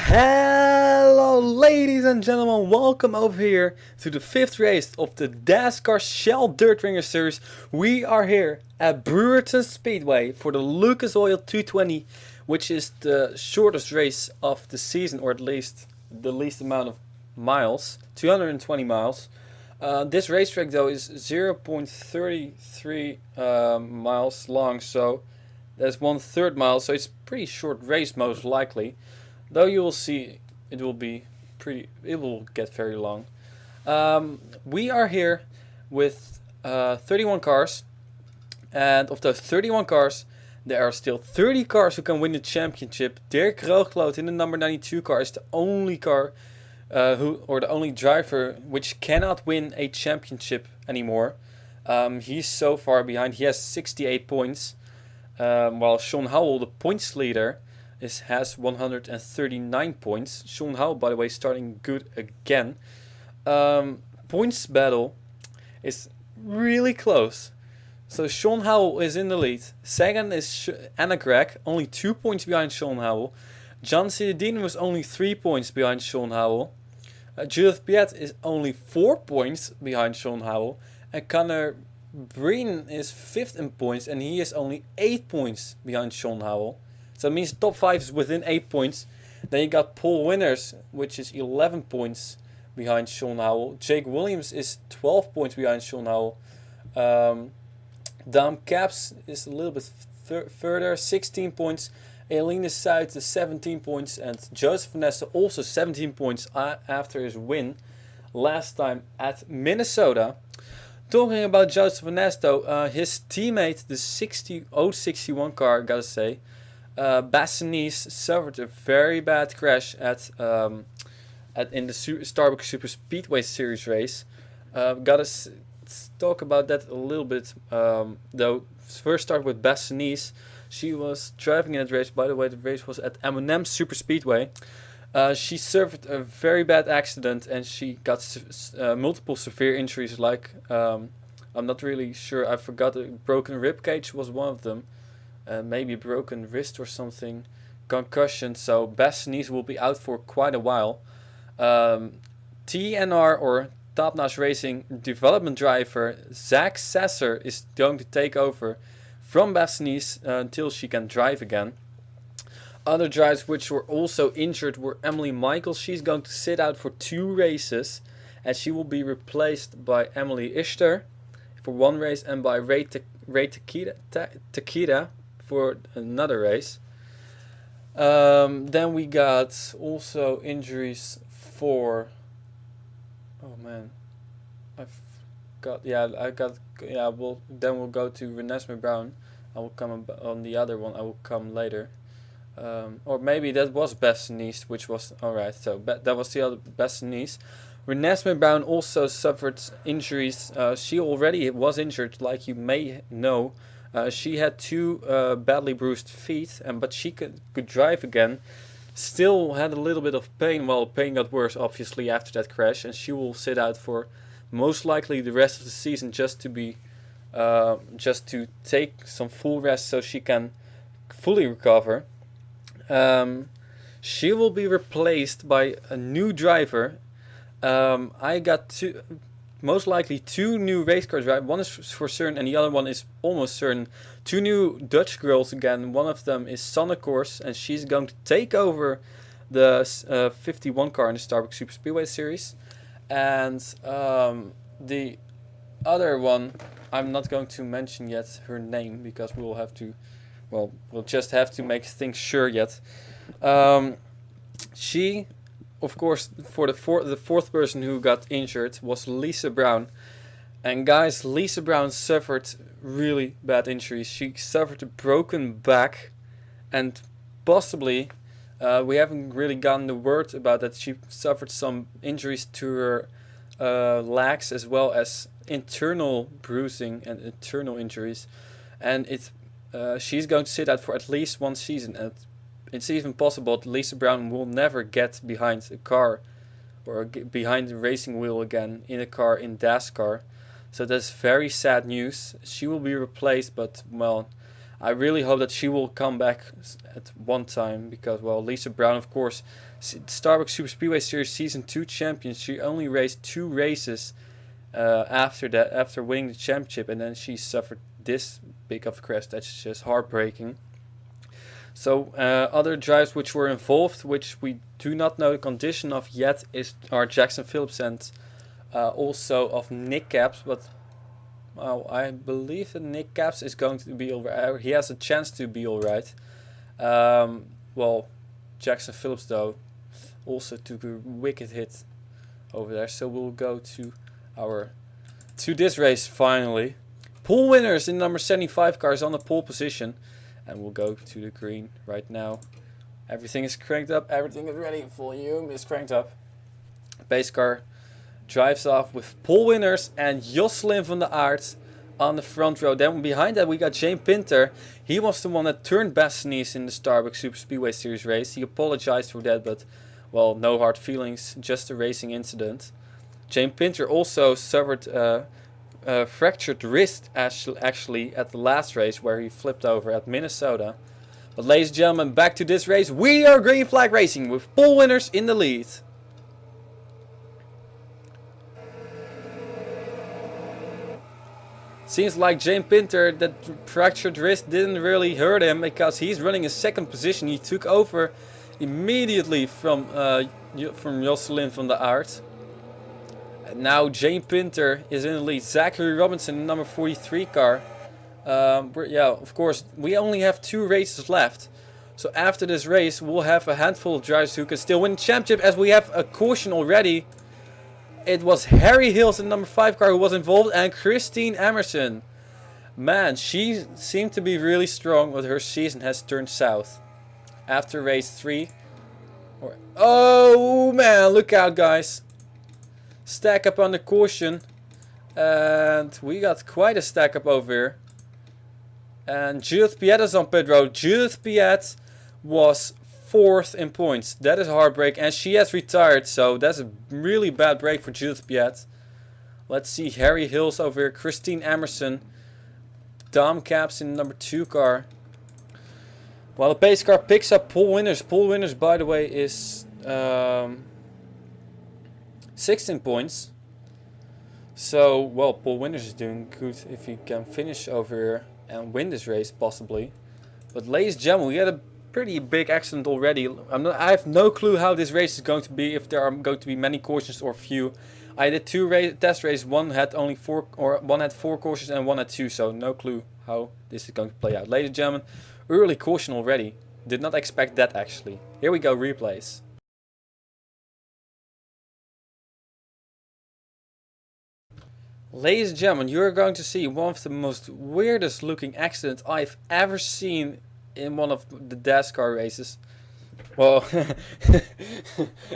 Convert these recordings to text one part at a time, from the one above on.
Hello ladies and gentlemen, welcome over here to the 5th race of the Dascar Shell Dirt Ringer Series. We are here at Brewerton Speedway for the Lucas Oil 220, which is the shortest race of the season, or at least the least amount of miles, 220 miles. This racetrack though is 0.33 miles long, so that's 1/3 mile, so it's a pretty short race most likely. Though you will see it will get very long. We are here with 31 cars, and of those 31 cars, there are still 30 cars who can win the championship. Dirk Roogloot in the number 92 car is the only car the only driver which cannot win a championship anymore. He's so far behind. He has 68 points, while Sean Howell, the points leader, has 139 points. Sean Howell, by the way, starting good again. Points battle is really close. So Sean Howell is in the lead. Second is Anna Gregg, only 2 points behind Sean Howell. John Cittadine was only 3 points behind Sean Howell. Judith Piet is only 4 points behind Sean Howell. And Connor Breen is 5th in points, and he is only 8 points behind Sean Howell. So it means top 5 is within 8 points. Then you got Paul Winners, which is 11 points behind Sean Howell. Jake Williams is 12 points behind Sean Howell. Dam Caps is a little bit further, 16 points. Elena Suit is 17 points. And Joseph Vanessa also 17 points after his win last time at Minnesota. Talking about Joseph Vanessa, his teammate, the 061 car, gotta say, Bassanese, suffered a very bad crash in the Starbucks Super Speedway Series race. Gotta talk about that a little bit. Though first start with Bassanese. She was driving in that race. By the way, the race was at M&M Super Speedway. She suffered a very bad accident, and she got multiple severe injuries. Like I'm not really sure. I forgot. A broken rib cage was one of them. Maybe a broken wrist or something, concussion. So Bassanese will be out for quite a while. TNR, or Top-Notch Racing development driver Zach Sasser, is going to take over from Bassanese until she can drive again. Other drivers which were also injured were Emily Michaels. She's going to sit out for 2 races, and she will be replaced by Emily Ishter for 1 race and by Ray Takeda for another race. Then we got also injuries for... Oh man, then we'll go to Renesmee Brown. I will come on the other one. I will come later. Or maybe that was Bassanese, which was alright. So that was the other Bassanese. Renesmee Brown also suffered injuries. She already was injured, like you may know. She had 2 badly bruised feet, but she could drive again. Still had a little bit of pain. Well, pain got worse obviously after that crash, and she will sit out for most likely the rest of the season just to be just to take some full rest so she can fully recover. She will be replaced by a new driver. I got most likely two new race cars, right? One is for certain and the other one is almost certain. Two new Dutch girls again. One of them is Course, and she's going to take over the 51 car in the Starbucks Super Speedway Series. And the other one, I'm not going to mention yet her name because we'll just have to make things sure yet. She, of course, for the fourth person who got injured was Lisa Brown. And guys, Lisa Brown suffered really bad injuries. She suffered a broken back, and possibly, we haven't really gotten the word about that. She suffered some injuries to her legs as well as internal bruising and internal injuries. And she's going to sit out for at least one season. And it's even possible that Lisa Brown will never get behind a car or behind the racing wheel again in a car in Dascar. So that's very sad news. She will be replaced, but well, I really hope that she will come back at one time because, well, Lisa Brown, of course, Starbucks Super Speedway Series Season 2 champion. She only raced 2 races after winning the championship, and then she suffered this big of a crash. That's just heartbreaking. So other drivers which were involved, which we do not know the condition of yet, are Jackson Phillips and also of Nick Capps, but I believe that Nick Capps is going to be alright. He has a chance to be alright. Well, Jackson Phillips though also took a wicked hit over there. So we'll go to this race finally. Pole winners in number 75 car is on the pole position, and we'll go to the green right now. Everything is cranked up. Everything is ready. Volume is cranked up. Base car drives off with pole winners and Jocelyn van der Aert on the front row. Then behind that we got Jane Pinter. He was the one that turned Bastogne in the Starbucks Super Speedway Series race. He apologized for that, but well, no hard feelings, just a racing incident. Jane Pinter also suffered a fractured wrist actually at the last race where he flipped over at Minnesota. But ladies and gentlemen, back to this race. We are green flag racing with pole winners in the lead. Seems like Jane Pinter, that fractured wrist didn't really hurt him because he's running in second position. He took over immediately from Jocelyn van der Aert. And now Jane Pinter is in the lead. Zachary Robinson, number 43 car. Yeah, of course, we only have 2 races left. So after this race, we'll have a handful of drivers who can still win the championship, as we have a caution already. It was Harry Hills in number 5 car who was involved, and Christine Emerson. Man, she seemed to be really strong, but her season has turned south. After race 3. Oh man, look out guys. Stack up on the caution. And we got quite a stack up over here. And Judith Piet is on pit road. Judith Piet was 4th in points. That is a hard break, and she has retired, so that's a really bad break for Judith Piet. Let's see, Harry Hills over here, Christine Emerson, Dom Capps in the number 2 car. While the pace car picks up pole winners. Pole winners, by the way, is 16 points. So, well, pole winners is doing good if he can finish over here and win this race, possibly. But ladies and gentlemen, we had a pretty big accident already. I have no clue how this race is going to be, if there are going to be many cautions or few. I did 2 test races. One had 4 cautions and one had 2, so no clue how this is going to play out. Ladies and gentlemen, early caution already. Did not expect that actually. Here we go, replays. Ladies and gentlemen, you're going to see one of the most weirdest looking accidents I've ever seen in one of the Dascar races. Well,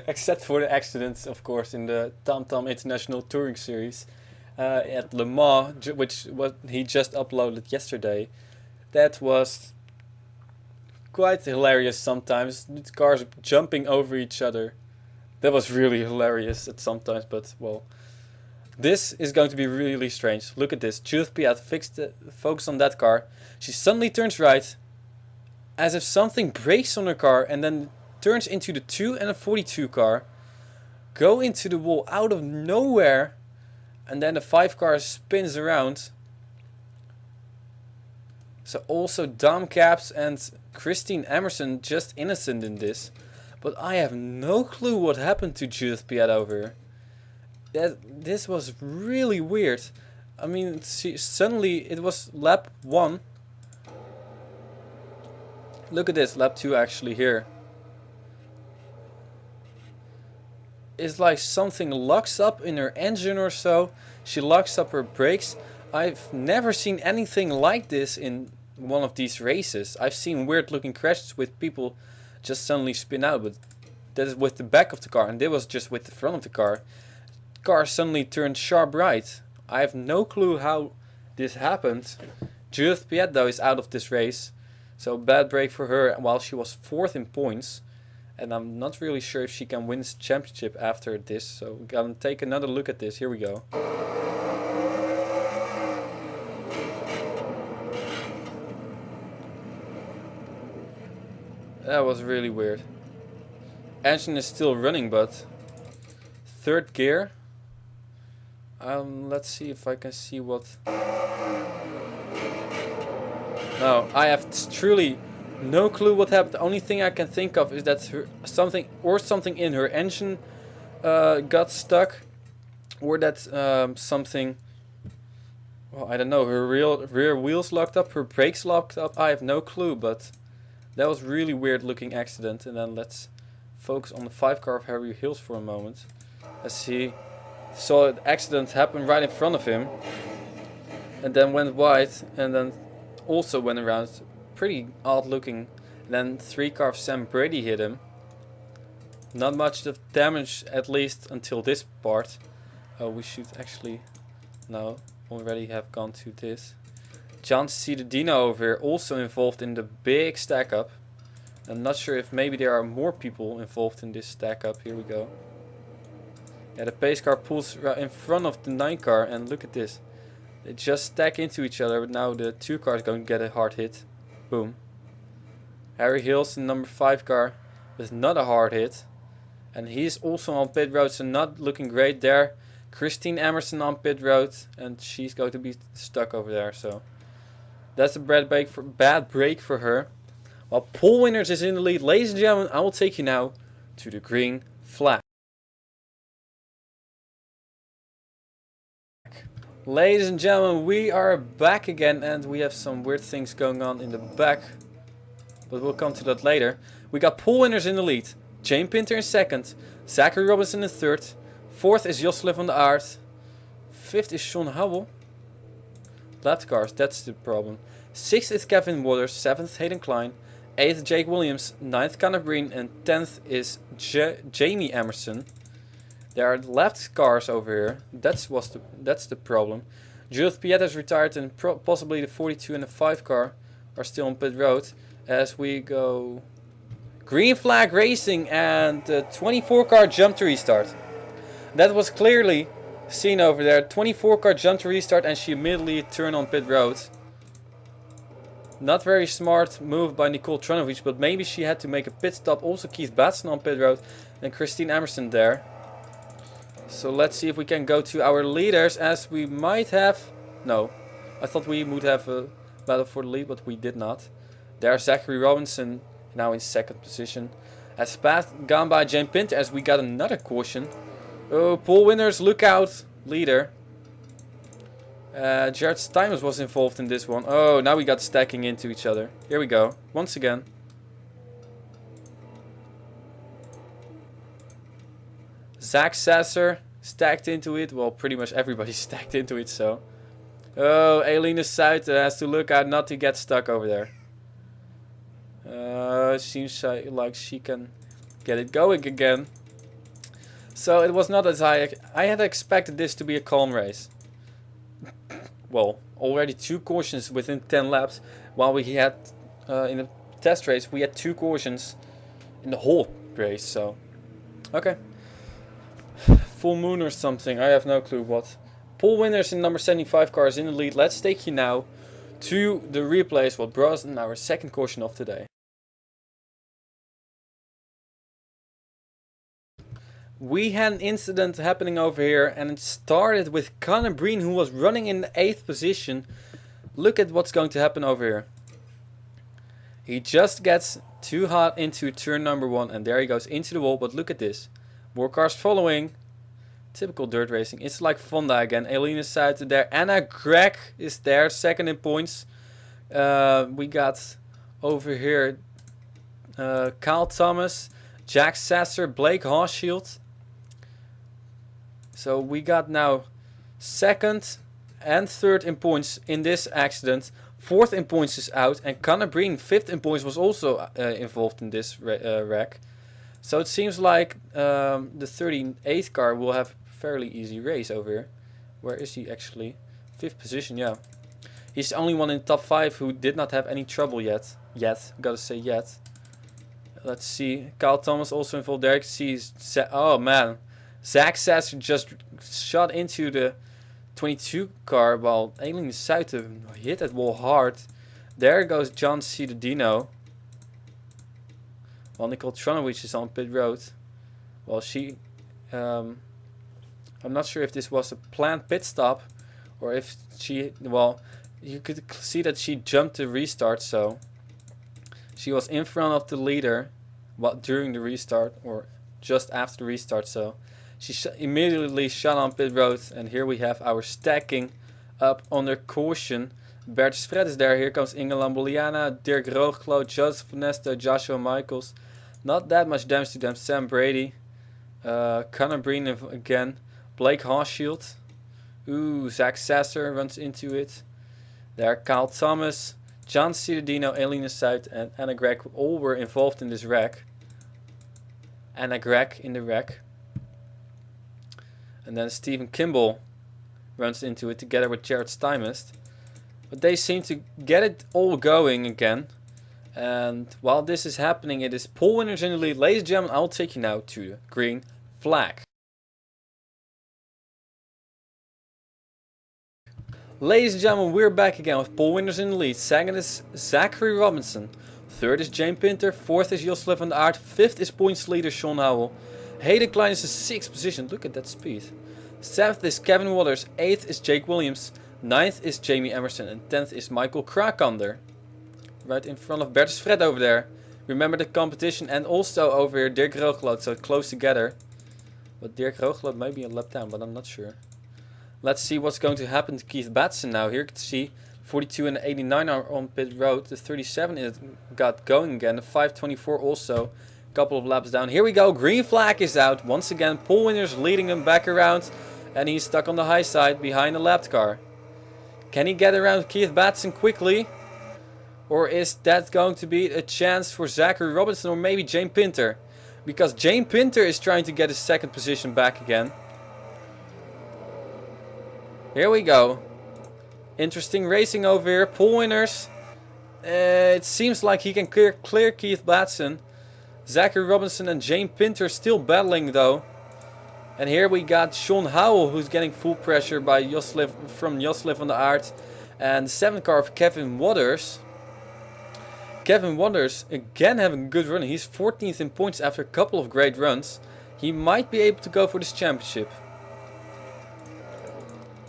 except for the accidents, of course, in the TomTom International Touring Series at Le Mans, which he just uploaded yesterday. That was quite hilarious sometimes. The cars jumping over each other. That was really hilarious at sometimes, but well, This is going to be really strange. Look at this. Judith Piat focus on that car. She suddenly turns right, as if something breaks on her car, and then turns into the 2 and a 42 car, go into the wall out of nowhere, and then the 5 car spins around. So also Dom Caps and Christine Emerson just innocent in this. But I have no clue what happened to Judith Piat over here. This was really weird. I mean, suddenly it was lap 1. Look at this, lap 2 actually here. It's like something locks up in her engine or so. She locks up her brakes. I've never seen anything like this in one of these races. I've seen weird looking crashes with people just suddenly spin out, but that is with the back of the car, and this was just with the front of the car. Car suddenly turned sharp right. I have no clue how this happened. Judith Piat though is out of this race, so bad break for her while she was 4th in points, and I'm not really sure if she can win this championship after this, so we're gonna take another look at this. Here we go. That was really weird. Engine is still running, but 3rd gear. Let's see if I can see what. No, I have truly no clue what happened. The only thing I can think of is that something in her engine got stuck, or that something. Well, I don't know. Her rear wheels locked up, her brakes locked up. I have no clue, but that was really weird looking accident. And then let's focus on the 5 car of Harry Hills for a moment. As he saw an accident happen right in front of him, and then went wide, and then also went around. Pretty odd looking. And then 3 car of Sam Brady hit him. Not much of damage, at least until this part. Oh, we should actually now already have gone to this. John Cittadino over here also involved in the big stack up. I'm not sure if maybe there are more people involved in this stack up. Here we go. Yeah, the pace car pulls right in front of the 9 car, and look at this. They just stack into each other, but now the 2 car is going to get a hard hit. Boom. Harry Hills, the number 5 car, with not a hard hit. And he's also on pit road, so not looking great there. Christine Emerson on pit road, and she's going to be stuck over there, so that's a bad break for her. While Paul Winners is in the lead. Ladies and gentlemen, I will take you now to the green flag. Ladies and gentlemen, we are back again, and we have some weird things going on in the back, but we'll come to that later. We got Paul Winners in the lead, Jane Pinter in 2nd, Zachary Robinson in 3rd, 4th is Josle van der Aert, 5th is Sean Hubble. Lap cars, that's the problem. 6th is Kevin Waters, 7th Hayden Klein, 8th Jake Williams, 9th Connor Breen, and 10th is Jamie Emerson. There are left cars over here. That's the problem. Judith Piat has retired, and possibly the 42 and the 5 car are still on pit road. As we go green flag racing, and the 24 car jumped to restart. That was clearly seen over there. 24 car jumped to restart, and she immediately turned on pit road. Not very smart move by Nicole Tronovich, but maybe she had to make a pit stop. Also Keith Batson on pit road, and Christine Emerson there. So let's see if we can go to our leaders, as we might have. No, I thought we would have a battle for the lead, but we did not. There's Zachary Robinson now in 2nd position. As fast gone by Jane Pinter, as we got another caution. Oh, Paul Winners, look out, leader. Jared Steiners was involved in this one. Oh, now we got stacking into each other. Here we go, once again. Zach Sasser stacked into it. Well, pretty much everybody stacked into it, so. Oh, Elena Suiter has to look out not to get stuck over there. Seems like she can get it going again. So it was not as I had expected this to be a calm race. Well, already 2 cautions within 10 laps, while we had in the test race we had 2 cautions in the whole race. So, okay. Full moon or something, I have no clue what. Pole winners in number 75 car is in the lead. Let's take you now to the replays what brought us in our second caution of today. We had an incident happening over here, and it started with Connor Breen, who was running in the 8th position. Look at what's going to happen over here. He just gets too hot into turn number 1, and there he goes into the wall. But look at this. More cars following. Typical dirt racing. It's like Fonda again. Elena Suiter there. Anna Gregg is there, second in points. We got over here Kyle Thomas, Jack Sasser, Blake Hawshield. So we got now second and third in points in this accident. Fourth in points is out, and Connor Breen, fifth in points, was also involved in this wreck. So it seems like the 38th car will have a fairly easy race over here. Where is he actually? 5th position, yeah. He's the only one in top 5 who did not have any trouble yet. Gotta say yet. Let's see. Kyle Thomas also involved there. You can see, oh man. Zach Sasser just shot into the 22 car while Aileen Suiter hit that wall hard. There goes John Ciudadino. While Nicole Tronowicz is on pit road. Well, I'm not sure if this was a planned pit stop or if she, well, you could see that she jumped the restart, so she was in front of the leader during the restart or just after the restart, so she immediately shot on pit road, and here we have our stacking up under caution. Bertus Fred is there. Here comes Inge Lamboliana, Dirk Rooglo, Joseph Nesto, Joshua Michaels. Not that much damage to them. Sam Brady, Connor Breen again, Blake Hawshield. Ooh, Zach Sasser runs into it. There, Kyle Thomas, John Ciudadino, Elena Suiter, and Anna Gregg all were involved in this wreck. Anna Gregg in the wreck. And then Stephen Kimball runs into it together with Jared Stymist. But they seem to get it all going again. And while this is happening, it is pole winners in the lead. Ladies and gentlemen, I'll take you now to the green flag. Ladies and gentlemen, we're back again with pole winners in the lead. Second is Zachary Robinson. Third is Jane Pinter. Fourth is Jos van der Aert. Fifth is points leader Sean Howell. Hayden Klein is in 6th position. Look at that speed. 7th is Kevin Waters. 8th is Jake Williams. 9th is Jamie Emerson. And 10th is Michael Krakander. Right in front of Bertus Fred over there. Remember the competition. And also over here Dirk Rooglo. So close together. But Dirk Rooglo may be a lap down, but I'm not sure. Let's see what's going to happen to Keith Batson now. Here you can see 42 and 89 are on pit road. The 37 is got going again. The 524 also. Couple of laps down. Here we go. Green flag is out. Once again, pole winners leading him back around. And he's stuck on the high side behind the lapped car. Can he get around Keith Batson quickly? Or is that going to be a chance for Zachary Robinson or maybe Jane Pinter? Because Jane Pinter is trying to get his second position back again. Here we go. Interesting racing over here. Pole winners. It seems like he can clear Keith Batson. Zachary Robinson and Jane Pinter still battling though. And here we got Sean Howell, who's getting full pressure by Jos van der Aert. And the 7th car of Kevin Waters. Kevin Waters again having a good run. He's 14th in points after a couple of great runs. He might be able to go for this championship.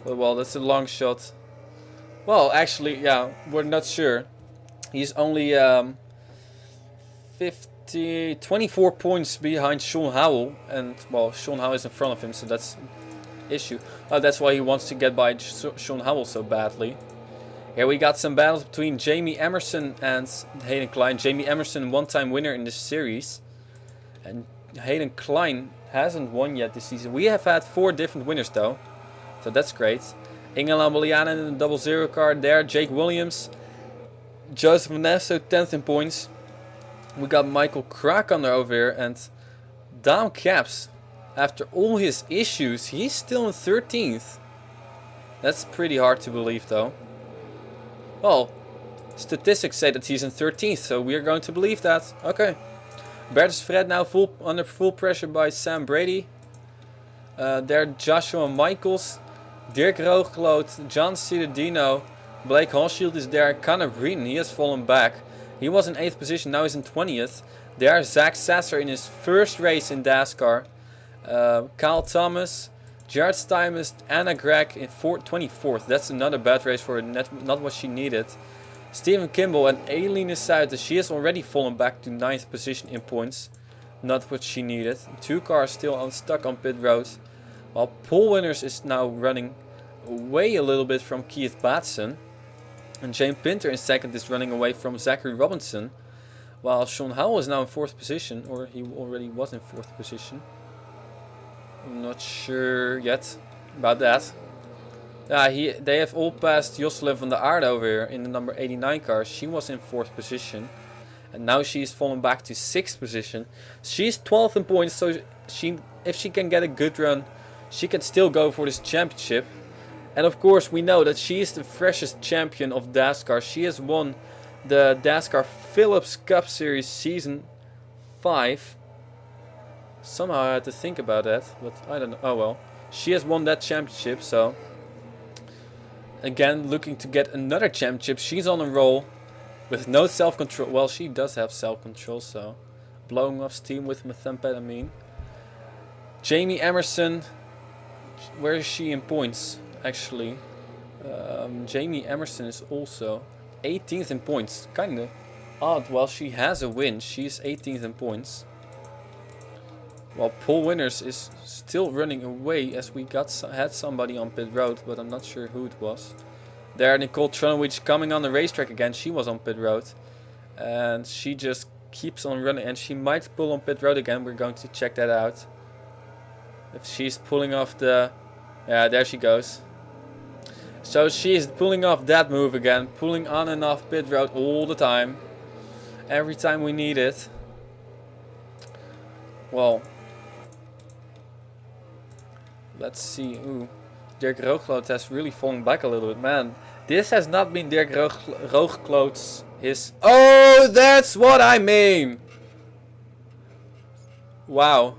Well, that's a long shot. Well, actually, yeah, we're not sure. He's only 24 points behind Sean Howell, and well, Sean Howell is in front of him, so that's an issue. That's why he wants to get by Sean Howell so badly. Here we got some battles between Jamie Emerson and Hayden Klein. Jamie Emerson, one-time winner in this series, and Hayden Klein hasn't won yet this season. We have had 4 different winners though, so that's great. Inge Lamboliana in the 00 car there. Jake Williams, Joseph Nesto 10th in points. We got Michael Krakander over here, and Dom Caps, after all his issues, he's still in 13th. That's pretty hard to believe though. Well, statistics say that he's in 13th, so we are going to believe that. Okay. Bertus Fred now under full pressure by Sam Brady. There Joshua Michaels. Dirk Roogloot, John Ciudadino, Blake Hallshield is there. Conor Breen, he has fallen back. He was in 8th position, now he's in 20th. There's Zach Sasser in his first race in Dascar. Kyle Thomas, Jared Stuymus, Anna Gregg in 24th. That's another bad race for her, not what she needed. Stephen Kimball and Aileen Suiter, she has already fallen back to 9th position in points. Not what she needed. 2 cars still stuck on pit road. While Paul Winners is now running away a little bit from Keith Batson. And Jane Pinter in 2nd is running away from Zachary Robinson. While Sean Howell is now in 4th position. Or he already was in 4th position. I'm not sure yet about that. Yeah, they have all passed Jocelyn van der Aarde over here in the number 89 car. She was in 4th position. And now she's fallen back to 6th position. She's 12th in points, so if she can get a good run, she can still go for this championship. And of course we know that she is the freshest champion of Dascar. She has won the Dascar Phillips Cup Series Season 5. Somehow I had to think about that, but I don't know. Oh well. She has won that championship, so... Again, looking to get another championship. She's on a roll with no self-control. Well, she does have self-control, so... Blowing off steam with methamphetamine. Jamie Emerson. Where is she in points, actually? Jamie Emerson is also 18th in points. Kinda odd. While she has a win, she's 18th in points. While Paul Winners is still running away, as we had somebody on pit road, but I'm not sure who it was. There, Nicole Tronowicz coming on the racetrack again. She was on pit road. And she just keeps on running. And she might pull on pit road again. We're going to check that out. If she's pulling off the... Yeah, there she goes. So she's pulling off that move again. Pulling on and off pit road all the time. Every time we need it. Well... Let's see. Ooh. Dirk Roogloot has really fallen back a little bit. Man, this has not been Dirk Roogloot's... Oh, that's what I mean! Wow.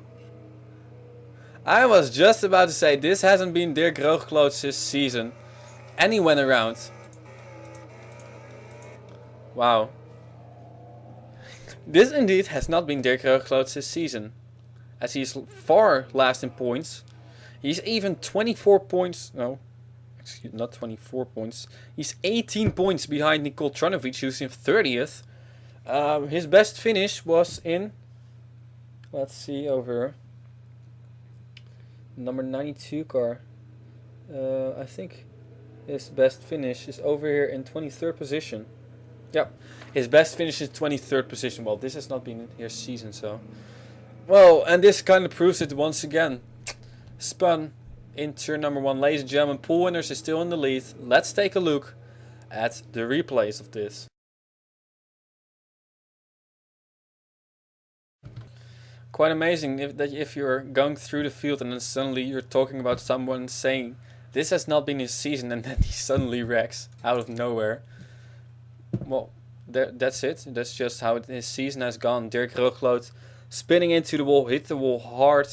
I was just about to say, this hasn't been Dirk Roogloot's season. And he went around. Wow. This indeed has not been Dirk Roogloot's season. As he's far last in points. He's even 24 points. No, excuse, not 24 points. He's 18 points behind Nicole Tronowicz, who's in 30th. His best finish was in... Let's see over... Number 92 car. I think his best finish is over here in 23rd position. Yep, his best finish is 23rd position. Well, this has not been his season, so... Well, and this kind of proves it once again. Spun in turn number 1. Ladies and gentlemen, Paul Winners is still in the lead. Let's take a look at the replays of this. Quite amazing if you're going through the field and then suddenly you're talking about someone saying this has not been his season, and then he suddenly wrecks out of nowhere. Well, that's it. That's just how his season has gone. Dirk Roogloot spinning into the wall, hit the wall hard.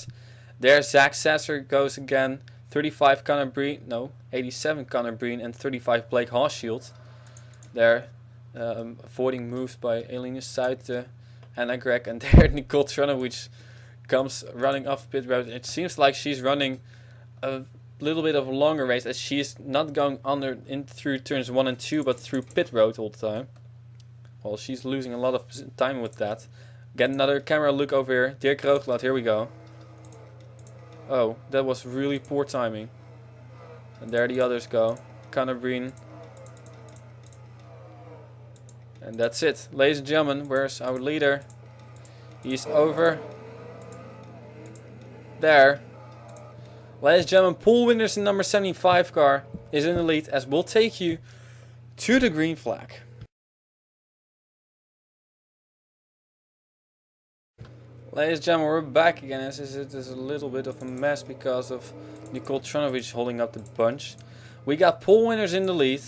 There Zach Sasser goes again. 35 Conor Breen, no, 87 Conor Breen and 35 Blake Hallshield. There, avoiding moves by Aileen Suiter, Anna Gregg, and there Nicole Tronowicz comes running off pit road. It seems like she's running a little bit of a longer race, as she's not going through turns 1 and 2, but through pit road all the time. Well, she's losing a lot of time with that. Get another camera look over here. Dirk Roogloot, here we go. Oh, that was really poor timing. And there the others go. Conor Breen. And that's it. Ladies and gentlemen, where's our leader? He's over there. Ladies and gentlemen, Paul Winners in number 75 car is in the lead, as we'll take you to the green flag. Ladies and gentlemen, we're back again. It is a little bit of a mess because of Nicole Tronowicz holding up the bunch. We got Paul Winners in the lead.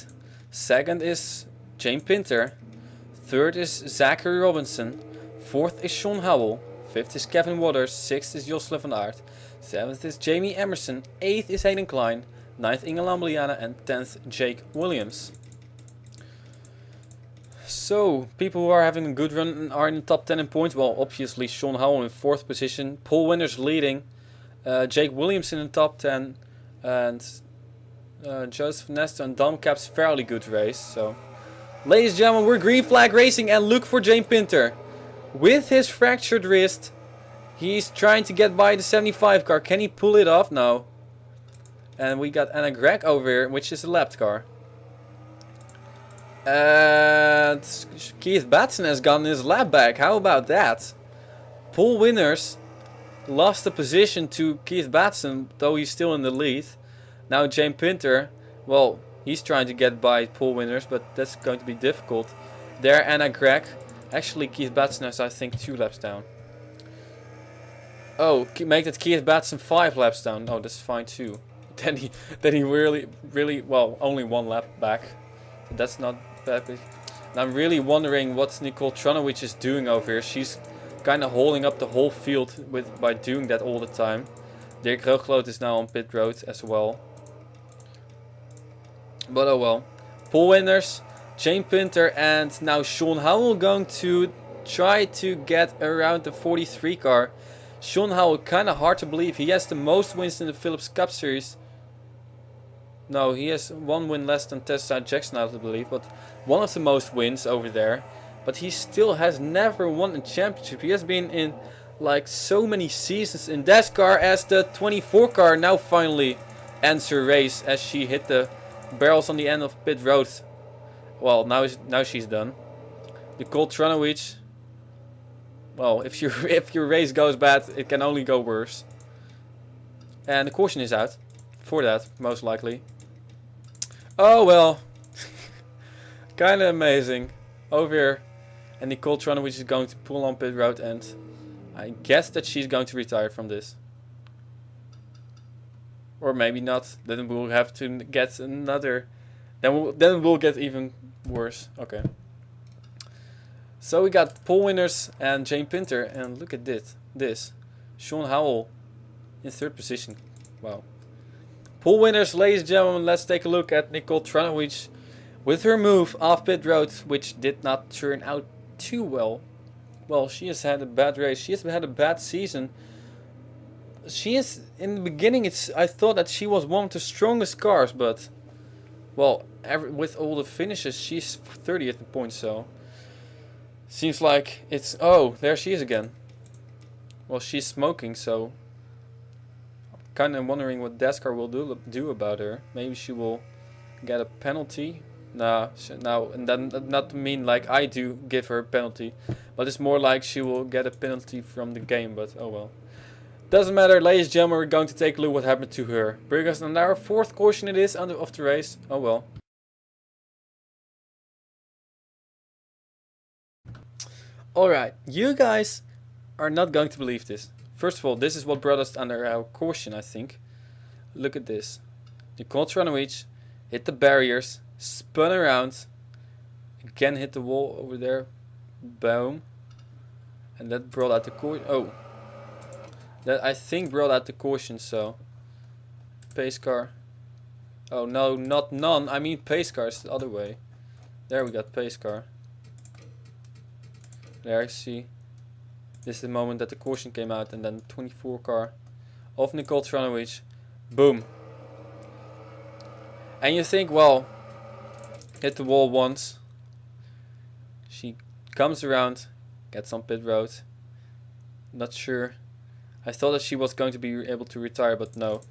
Second is Jane Pinter. Third is Zachary Robinson. Fourth is Sean Howell. Fifth is Kevin Waters. Sixth is Jocelyn van Aert. Seventh is Jamie Emerson. Eighth is Hayden Klein. 9th Inge Lambliana, and 10th Jake Williams. So, people who are having a good run are in the top 10 in points. Well, obviously Sean Howell in 4th position, Paul Winters leading, Jake Williams in the top 10, and Joseph Nesta and Dom Cap's fairly good race. So, ladies and gentlemen, we're green flag racing, and look for Jane Pinter. With his fractured wrist, he's trying to get by the 75 car. Can he pull it off? No. And we got Anna Gregg over here, which is a lapped car. And Keith Batson has gotten his lap back. How about that? Paul Winters lost the position to Keith Batson, though he's still in the lead. Now Jane Pinter, well, he's trying to get by Paul Winters, but that's going to be difficult. There, Anna Gregg. Actually, Keith Batson has, I think, 2 laps down. Oh, make that Keith Batson 5 laps down. Oh, that's fine too. Then he really, well, only 1 lap back. That's not bad. And I'm really wondering what Nicole Tranowicz is doing over here. She's kind of holding up the whole field by doing that all the time. Dirk Roogloot is now on pit road as well. But oh well. Paul Winters, Jane Pinter, and now Sean Howell going to try to get around the 43 car. Sean Howell, kind of hard to believe. He has the most wins in the Phillips Cup Series. No, he has 1 win less than Tessa Jackson, I believe, but one of the most wins over there. But he still has never won a championship. He has been in like so many seasons in Dascar as the 24 car now finally ends her race as she hit the barrels on the end of pit road. Well, now she's done. Nicole Tranowicz. Well, if your race goes bad, it can only go worse. And the caution is out for that, most likely. Oh well. Kinda amazing. Over here. And Nicole Tranowicz is going to pull on pit road, and I guess that she's going to retire from this. Or maybe not. Then we'll have to get another. Then we'll get even worse. Okay. So we got Paul Winters and Jane Pinter, and look at this. Sean Howell in 3rd position. Wow. Paul Winters, ladies and gentlemen, let's take a look at Nicole Tranowicz with her move off pit road, which did not turn out too well. Well, she has had a bad race. She has had a bad season. She is, in the beginning, I thought that she was one of the strongest cars, but well, with all the finishes, she's 30th in points, so seems like it's... Oh, there she is again. Well, she's smoking, so I'm kind of wondering what Dascar will do about her. Maybe she will get a penalty. Nah, and then not to mean like I do give her a penalty, but it's more like she will get a penalty from the game, but oh well. Doesn't matter, ladies and gentlemen, we're going to take a look what happened to her. Because on our 4th caution it is of the race. Oh well. Alright, you guys are not going to believe this. First of all, this is what brought us under our caution, I think. Look at this. Nicole Tranowicz hit the barriers, spun around, again hit the wall over there, boom, and that brought out the caution. Oh, that I think brought out the caution. So pace car. Oh no, not none. I mean pace car is the other way. There we got pace car. There, see. This is the moment that the caution came out, and then the 24 car of Nicole Tranowicz. Boom. And you think, well, hit the wall once. She comes around, gets on pit road. Not sure. I thought that she was going to be able to retire, but no.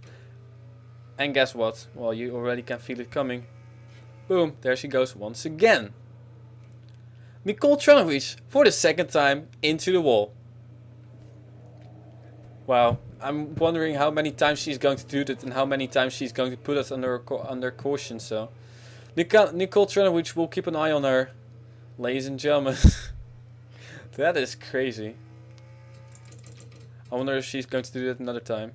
And guess what? Well, you already can feel it coming. Boom, there she goes once again. Nicole Tranowicz for the 2nd time into the wall. Wow, I'm wondering how many times she's going to do that and how many times she's going to put us under caution. So Nicole Tranowicz, will keep an eye on her, ladies and gentlemen. That is crazy. I wonder if she's going to do that another time.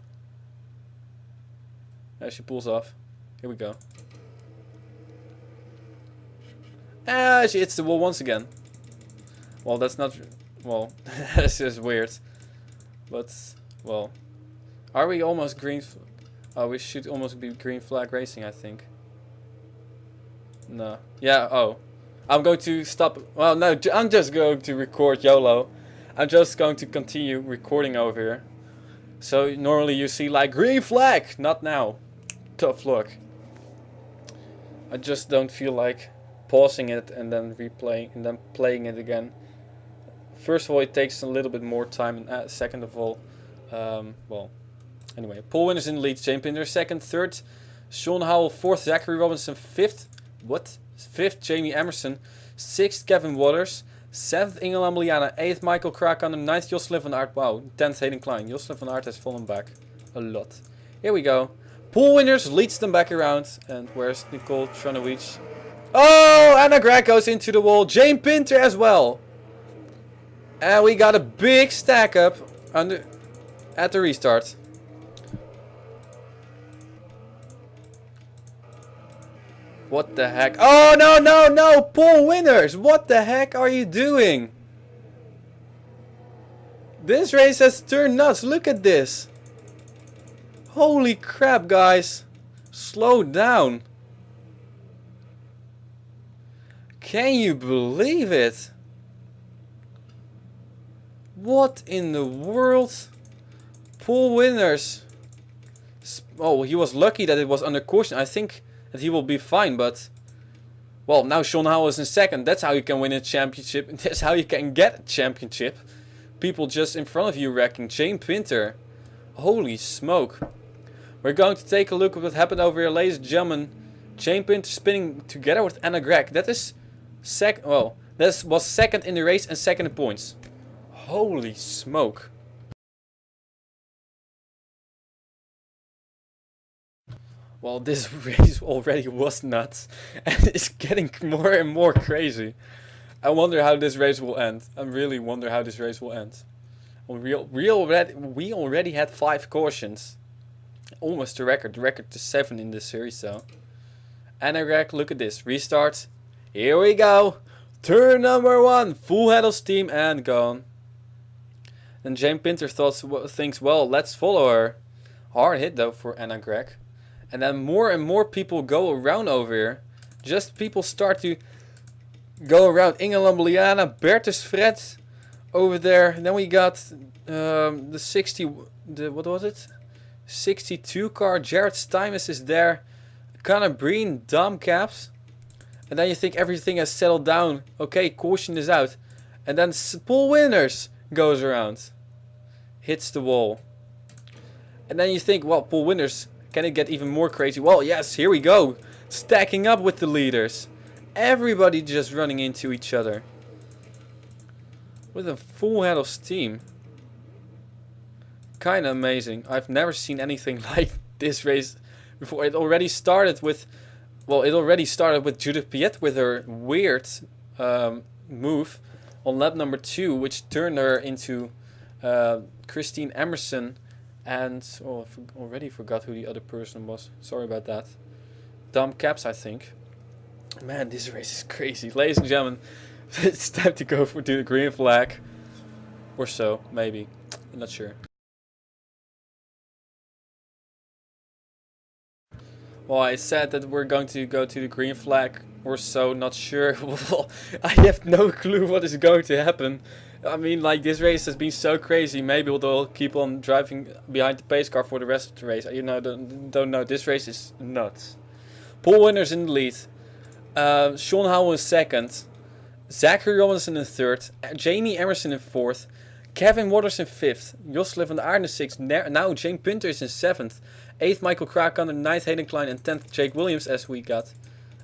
There she pulls off. Here we go. Ah, she hits the wall once again. Well, that's not... Well, that's just weird. But, well... Are we almost green... Oh, we should almost be green flag racing, I think. No. Yeah, oh. I'm going to stop. Well, no, I'm just going to record YOLO. I'm just going to continue recording over here. So normally you see like green flag. Not now. Tough luck. I just don't feel like pausing it and then replaying and then playing it again. First of all, it takes a little bit more time, and second of all, well, anyway, pole winners in the lead: James Pinter second, third, Sean Howell fourth, Zachary Robinson fifth, fifth, Jamie Emerson, sixth, Kevin Waters, seventh, Inge Lambliana, eighth, Michael Krakauer, ninth, Jocelyn van Aert. Wow, 10th, Hayden Klein. Jocelyn van Aert has fallen back a lot. Here we go. Pole winners leads them back around, and where's Nicole Tranowicz? Oh, Anna Greg goes into the wall. James Pinter as well. And we got a big stack up at the restart. What the heck? Oh, no, no, no! Pole winners! What the heck are you doing? This race has turned nuts. Look at this. Holy crap, guys. Slow down. Can you believe it? What in the world? Pole winners. Oh, he was lucky that it was under caution. I think that he will be fine, but... Well, now Sean Howell is in second. That's how you can win a championship. That's how you can get a championship. People just in front of you wrecking. James Pinter. Holy smoke. We're going to take a look at what happened over here, ladies and gentlemen. James Pinter spinning together with Anna Greg. That is second. Well, that was second in the race and second in points. Holy smoke. Well, this race already was nuts. And it's getting more and more crazy. I wonder how this race will end. I really wonder how this race will end. We already had 5 cautions. Almost the record. The record to 7 in this series, though. Anna Greg, look at this. Restart. Here we go. Turn number 1. Full head of steam and gone. And James Pinter thinks, well, let's follow her. Hard hit though for Anna Greg. And then more and more people go around over here. Just people start to go around. Inge Lambliana, Bertus Fred over there. And then we got the 60, what was it? 62 car. Jared Stuymes is there. Connor Breen, Dom Caps. And then you think everything has settled down. Okay, caution is out. And then pole winners goes around. Hits the wall. And then you think, well, pole winners, can it get even more crazy? Well, yes, here we go. Stacking up with the leaders. Everybody just running into each other. With a full head of steam. Kinda amazing. I've never seen anything like this race before. It already started with... Well, it already started with Judith Piet with her weird move on lap number 2, which turned her into Christine Emerson, and I already forgot who the other person was. Sorry about that. Dom Caps, I think. Man, this race is crazy, ladies and gentlemen. It's time to go for the green flag, or so, maybe. I'm not sure. Well, I said that we're going to go to the green flag or so, not sure. Well, I have no clue what is going to happen. I mean, like, this race has been so crazy. Maybe they'll keep on driving behind the pace car for the rest of the race. You know, don't know. This race is nuts. Pole winners in the lead. Sean Howell in second. Zachary Robinson in third. Jamie Emerson in fourth. Kevin Waters in fifth. Jocelyn van Aert in sixth. Now James Pinter is in seventh. 8th, Michael Krakauer, 9th, Hayden Klein, and 10th, Jake Williams, as we got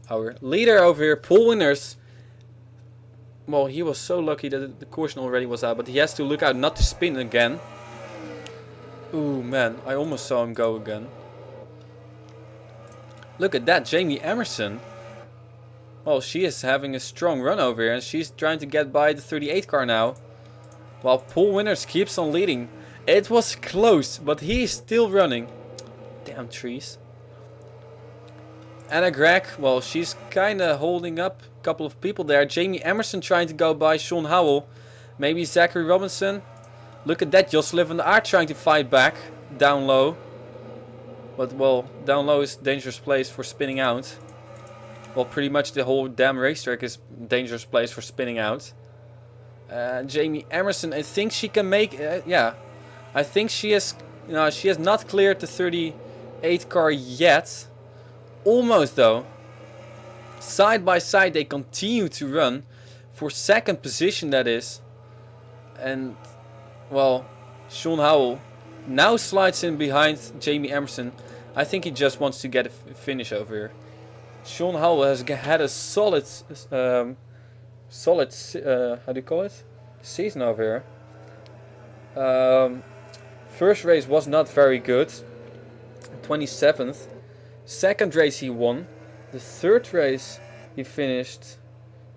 our leader over here. Pole winners. Well, he was so lucky that the caution already was out, but he has to look out not to spin again. Ooh, man, I almost saw him go again. Look at that, Jamie Emerson. Well, she is having a strong run over here, and she's trying to get by the 38 car now. While pole winners keeps on leading. It was close, but he's still running. Damn trees. Anna Greg, well, she's kind of holding up a couple of people there. Jamie Emerson trying to go by Sean Howell. Maybe Zachary Robinson. Look at that, Jocelyn van Aert trying to fight back. Down low. But well, down low is a dangerous place for spinning out. Well, pretty much the whole damn racetrack is a dangerous place for spinning out. Jamie Emerson, I think she can make... yeah, I think she has... she has not cleared the 38 car yet. Almost though. Side by side they continue to run. For second position that is. And, well, Sean Howell now slides in behind Jamie Emerson. I think he just wants to get a finish over here. Sean Howell has had a solid, how do you call it? Season over here. First race was not very good. 27th. Second race he won. The third race he finished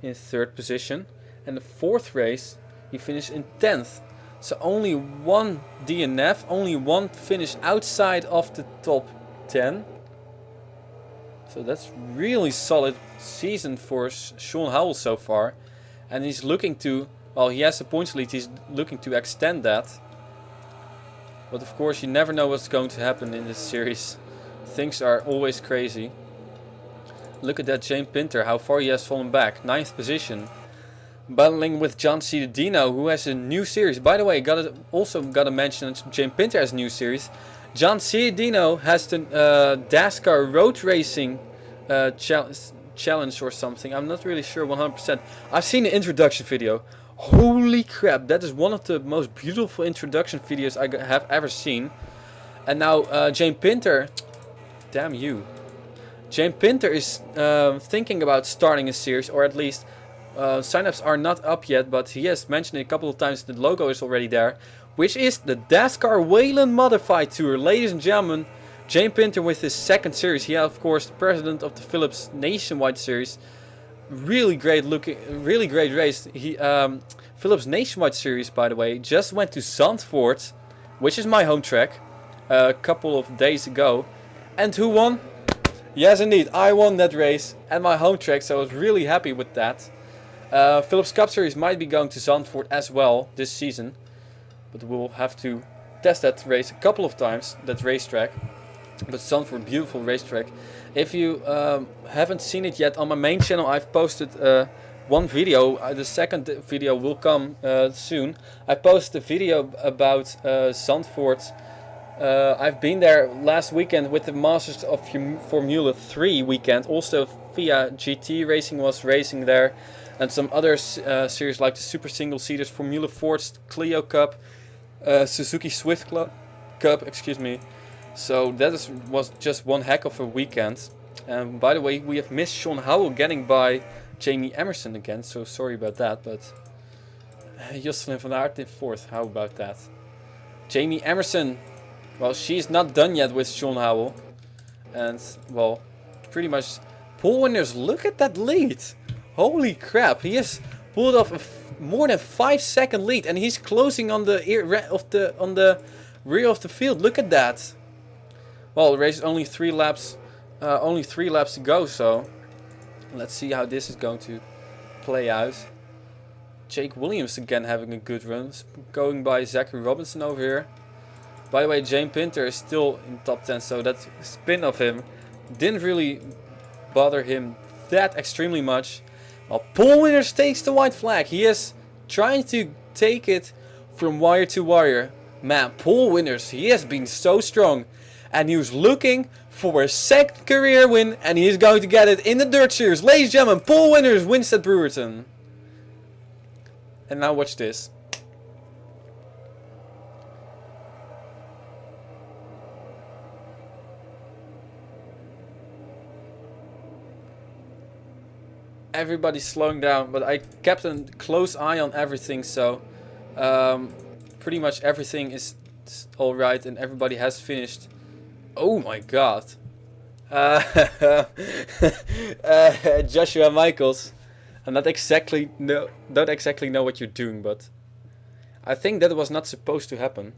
in third position. And the fourth race he finished in 10th. So only one DNF, only one finish outside of the top 10. So that's really solid season for Sean Howell so far. And he's looking to, well, he has a points lead, he's looking to extend that. But of course you never know what's going to happen in this series. Things are always crazy. Look at that Jane Pinter, how far he has fallen back. 9th position. Battling with John Ciudadino, who has a new series. By the way, also got to mention that Jane Pinter has a new series. John Ciudadino has the Dascar road racing challenge or something. I'm not really sure 100%. I've seen the introduction video. Holy crap, that is one of the most beautiful introduction videos I have ever seen. And now Jane Pinter, damn you. Jane Pinter is thinking about starting a series, or at least signups are not up yet, but he has mentioned it a couple of times. The logo is already there, which is the Dascar Wayland Modified Tour. Ladies and gentlemen, Jane Pinter with his second series. He is of course the president of the Philips Nationwide Series. Really great looking, really great race. He Philips Nationwide Series, by the way, just went to Zandvoort, which is my home track, a couple of days ago. And who won? Yes, indeed, I won that race at my home track, so I was really happy with that. Philips Cup Series might be going to Zandvoort as well this season, but we'll have to test that race a couple of times, that racetrack. But Zandvoort, beautiful racetrack. If you haven't seen it yet, on my main channel I've posted one video. The second video will come soon. I posted a video about Zandvoort. I've been there last weekend with the Masters of Formula 3 weekend. Also Via GT Racing was racing there. And some other series like the Super Single Seaters, Formula Ford's Clio Cup, Suzuki Swift Cup, excuse me. So that was just one heck of a weekend. And by the way, we have missed Sean Howell getting by Jamie Emerson again. So sorry about that, but Jocelyn van Aert in 4th. How about that? Jamie Emerson, well, she's not done yet with Sean Howell. And, well, pretty much pole winners. Look at that lead. Holy crap, he has pulled off a more than 5-second lead, and he's closing on the rear of the field. Look at that. Well, the race is only 3 laps, to go. So let's see how this is going to play out. Jake Williams again having a good run, going by Zachary Robinson over here. By the way, Jane Pinter is still in top 10, so that spin of him didn't really bother him that extremely much. Well, pole winners takes the white flag. He is trying to take it from wire to wire. Man, pole winners, he has been so strong. And he was looking for a second career win, and he is going to get it in the Dirt Series. Ladies and gentlemen, pole winners, Winstead Brewerton. And now watch this. Everybody's slowing down, but I kept a close eye on everything, so pretty much everything is alright and everybody has finished. Oh my god. Joshua Michaels. I don't exactly know what you're doing, but I think that was not supposed to happen.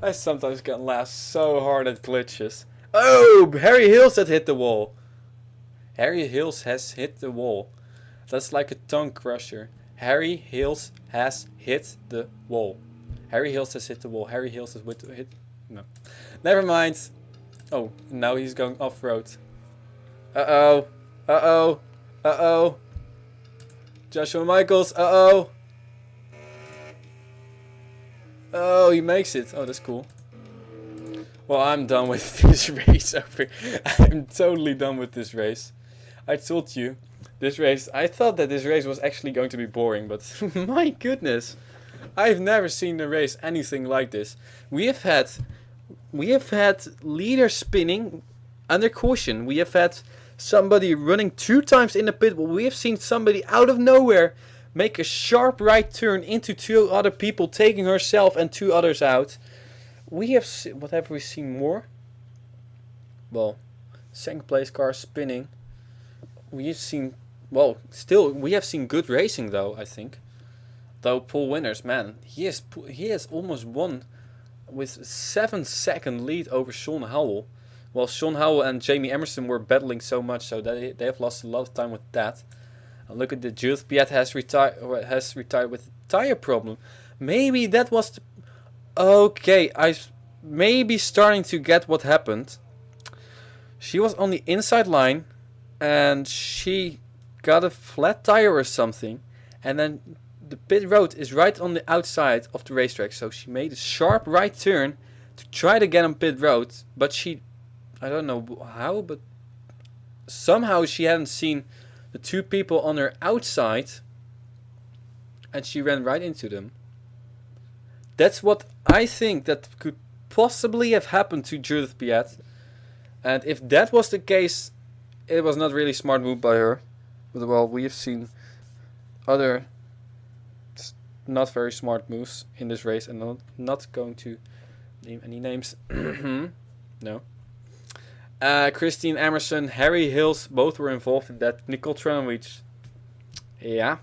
I sometimes can laugh so hard at glitches. Oh, Harry Hills that hit the wall. Harry Hills has hit the wall. That's like a tongue crusher. Harry Hills has hit the wall. Harry Hills has hit the wall. Harry Hills has hit... No. Never mind. Oh, now he's going off-road. Uh-oh. Uh-oh. Uh-oh. Joshua Michaels. Uh-oh. Oh, he makes it. Oh, that's cool. Well, I'm done with this race over. I'm totally done with this race. I told you, this race, I thought that this race was actually going to be boring, but my goodness. I've never seen a race anything like this. We have had leader spinning under caution. We have had somebody running 2 times in the pit wall. We have seen somebody out of nowhere make a sharp right turn into 2 other people, taking herself and 2 others out. We have what have we seen more? Well, second place car spinning. We've seen, well, still we have seen good racing though, I think. Though Paul Winners, man, he has almost won with 7-second lead over Sean Howell. Well, Sean Howell and Jamie Emerson were battling so much, so they have lost a lot of time with that. And look at the Judith Piet has retired with a tire problem. Maybe that was the... Okay, I may be starting to get what happened. She was on the inside line, and she got a flat tire or something, and then the pit road is right on the outside of the racetrack, so she made a sharp right turn to try to get on pit road, but she, I don't know how, but somehow she hadn't seen the 2 people on her outside, and she ran right into them. That's what I think that could possibly have happened to Judith Piet, and if that was the case, it was not really smart move by her. But well, we have seen other not very smart moves in this race, and I'm not going to name any names. No. Christine Emerson, Harry Hills, both were involved in that. Nicole Tranwich. Yeah.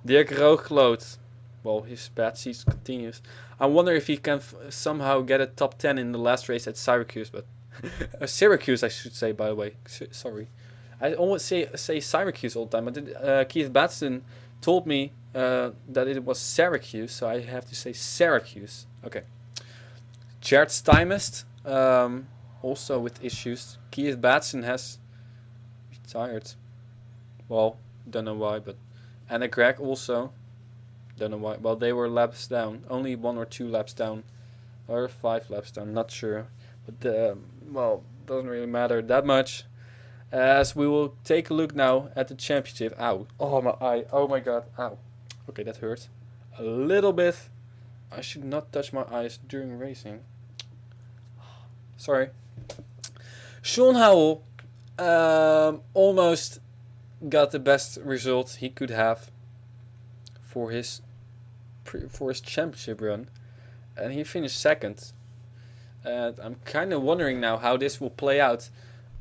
Dirk Roogloot. Well, his bad season continues. I wonder if he can somehow get a top 10 in the last race at Syracuse, but Syracuse I should say, by the way. Sorry. I always say Syracuse all the time, but Keith Batson told me that it was Syracuse, so I have to say Syracuse. Okay. Jared Stymest, also with issues. Keith Batson has retired. Well, don't know why, but Anna Gregg also. Don't know why. Well, they were laps down. Only 1 or 2 laps down. Or 5 laps down, not sure. But, well, doesn't really matter that much. As we will take a look now at the championship. Ow. Oh, my eye. Oh, my God. Ow. Okay, that hurt. A little bit. I should not touch my eyes during racing. Sorry. Sean Howell almost got the best result he could have for his championship run, and he finished 2nd. And I'm kind of wondering now how this will play out.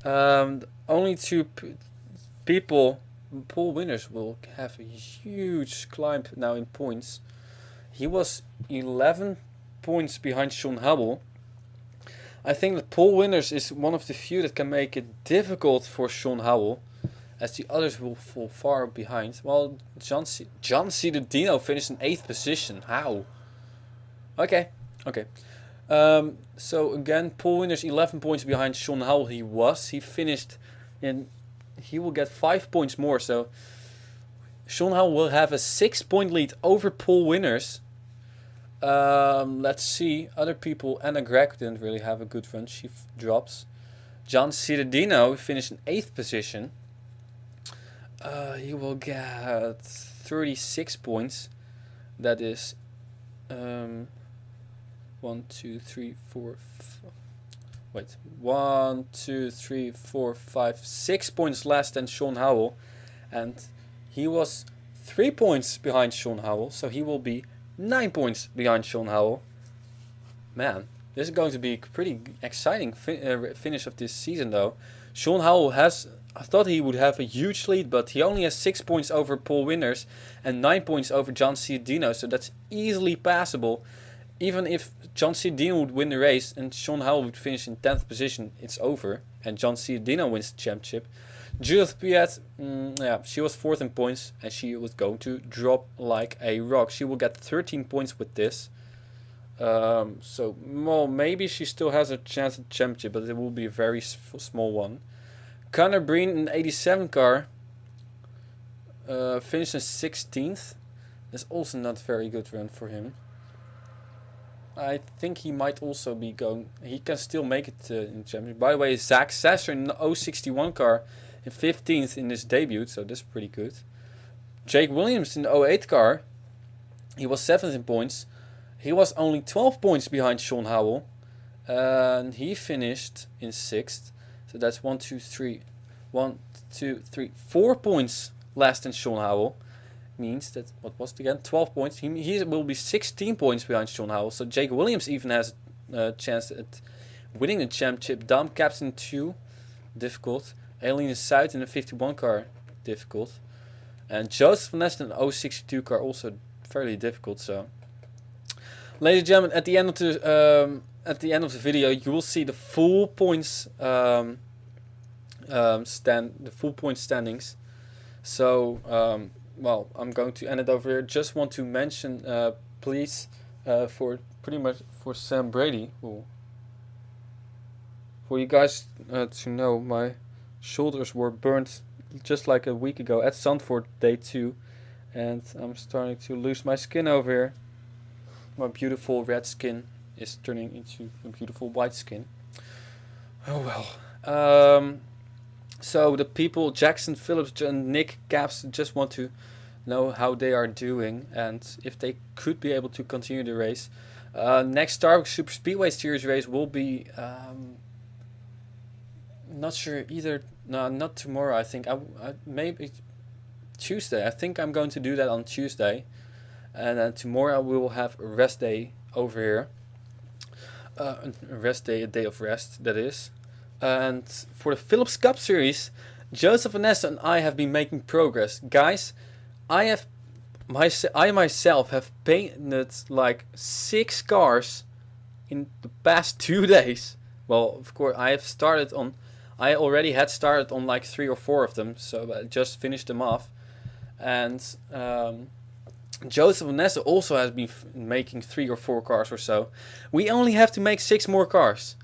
Only 2 people, Paul Winners, will have a huge climb now in points. He was 11 points behind Sean Howell. I think that Paul Winners is one of the few that can make it difficult for Sean Howell, as the others will fall far behind. Well, John Ciudadino finished in 8th position. How? Okay. So again, Paul Winners 11 points behind Sean Howell. He finished in... He will get 5 points more, so Sean Howell will have a 6-point lead over Paul Winners. Let's see. Other people, Anna Gregg didn't really have a good run. She drops. John Ciudadino finished in 8th position. He will get 36 points. That is 1, 2, 3, 4. Wait, 1, 2, 3, 4, 5, 6 points less than Sean Howell, and he was 3 points behind Sean Howell, so he will be 9 points behind Sean Howell. Man, this is going to be a pretty exciting finish of this season, though. Sean Howell has... I thought he would have a huge lead, but he only has 6 points over Paul Winners and 9 points over John Ciudadino, so that's easily passable. Even if John Ciudadino would win the race and Sean Howell would finish in 10th position, it's over, and John Ciudadino wins the championship. Judith Piet, she was 4th in points, and she was going to drop like a rock. She will get 13 points with this. So well, maybe she still has a chance at championship, but it will be a very small one. Connor Breen in 87 car finished in 16th. That's also not a very good run for him. I think he might also be going. He can still make it in championship. By the way, Zach Sasser in the 061 car in 15th in his debut, so that's pretty good. Jake Williams in the 08 car, he was 7th in points. He was only 12 points behind Sean Howell, and he finished in 6th. So that's 4 points less than Sean Howell. Means that, what was it again? 12 points. He will be 16 points behind Sean Howell. So Jake Williams even has a chance at winning the championship. Dom Capson 2, difficult. Aileen South in the 51 car, difficult. And Joseph Van Ness in the 062 car, also fairly difficult. So, ladies and gentlemen, at the end of the video, you will see the full points the full point standings. So, well, I'm going to end it over here. Just want to mention, please, for Sam Brady, for you guys to know, my shoulders were burnt just like a week ago at Zandvoort day 2, and I'm starting to lose my skin over here. My beautiful red skin is turning into a beautiful white skin. Oh well. So the people, Jackson Phillips and Nick Caps, just want to know how they are doing and if they could be able to continue the race. Next Starbucks Super Speedway Series race will be, not sure either. No, not tomorrow. I think I maybe Tuesday. I think I'm going to do that on Tuesday, and then tomorrow we will have a rest day over here. A rest day, a day of rest, that is. And for the Phillips Cup Series, Joseph Vanessa and I have been making progress. Guys, I myself have painted like 6 cars in the past 2 days. Well, of course, I already had started on like 3 or 4 of them, so I just finished them off. And Joseph Vanessa also has been making 3 or 4 cars or so. We only have to make 6 more cars.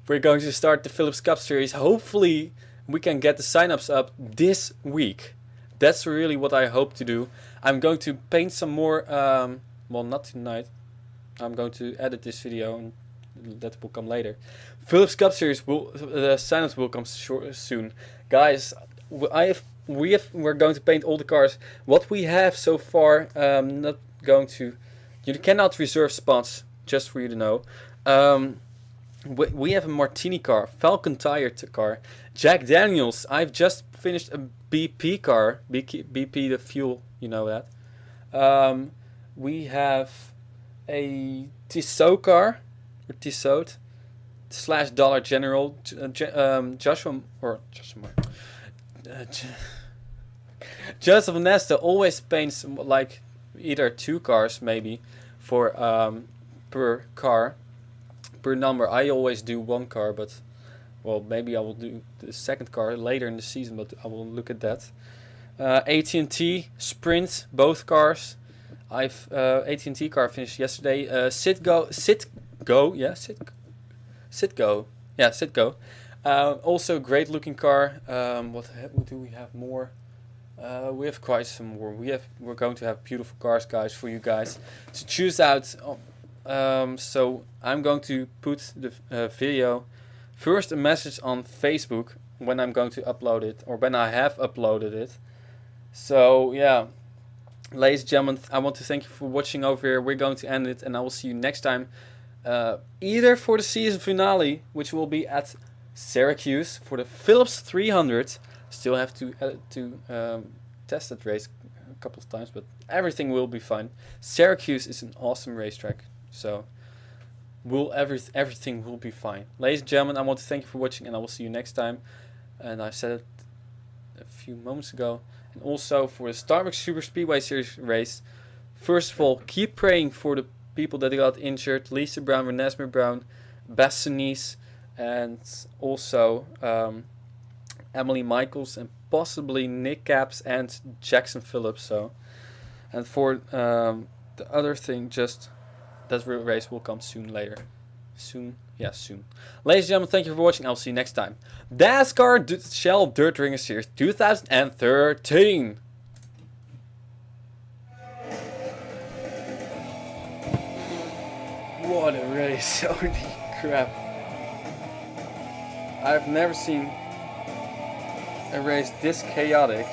We're going to start the Phillips Cup Series. Hopefully we can get the signups up this week. That's really what I hope to do. I'm going to paint some more, well, not tonight. I'm going to edit this video and that will come later. Phillips Cup Series, the signups will come soon. Guys, we're going to paint all the cars. What we have so far, you cannot reserve spots, just for you to know. We have a Martini car, Falcon Tire car, Jack Daniels. I've just finished a BP car, BP the fuel, you know that. We have a Tissot car, or Tissot / Dollar General. Joseph Nesta always paints like either 2 cars maybe for per car. Per number. I always do 1 car, but well, maybe I will do the 2nd car later in the season, but I will look at that. AT&T Sprint, both cars. AT&T car finished yesterday. Citgo. Also great looking car. What do we have more? We have quite some more. We're going to have beautiful cars, guys, for you guys to choose out. So I'm going to put the video first, a message on Facebook when I'm going to upload it, or when I have uploaded it. So yeah, ladies and gentlemen, I want to thank you for watching over here. We're going to end it, and I will see you next time, either for the season finale, which will be at Syracuse for the Phillips 300. Still have to test that race a couple of times, but everything will be fine. Syracuse is an awesome racetrack. So, everything will be fine. Ladies and gentlemen, I want to thank you for watching, and I will see you next time. And I said it a few moments ago. And also for the Starbucks Super Speedway Series race, first of all, keep praying for the people that got injured. Lisa Brown, Renesmee Brown, Bassanice, and also Emily Michaels, and possibly Nick Caps and Jackson Phillips. So, and for the other thing, just that race will come soon later. Soon? Yeah, soon. Ladies and gentlemen, thank you for watching. I'll see you next time. Dascar Shell Dirt Ringer Series 2013. What a race. Holy crap. I've never seen a race this chaotic.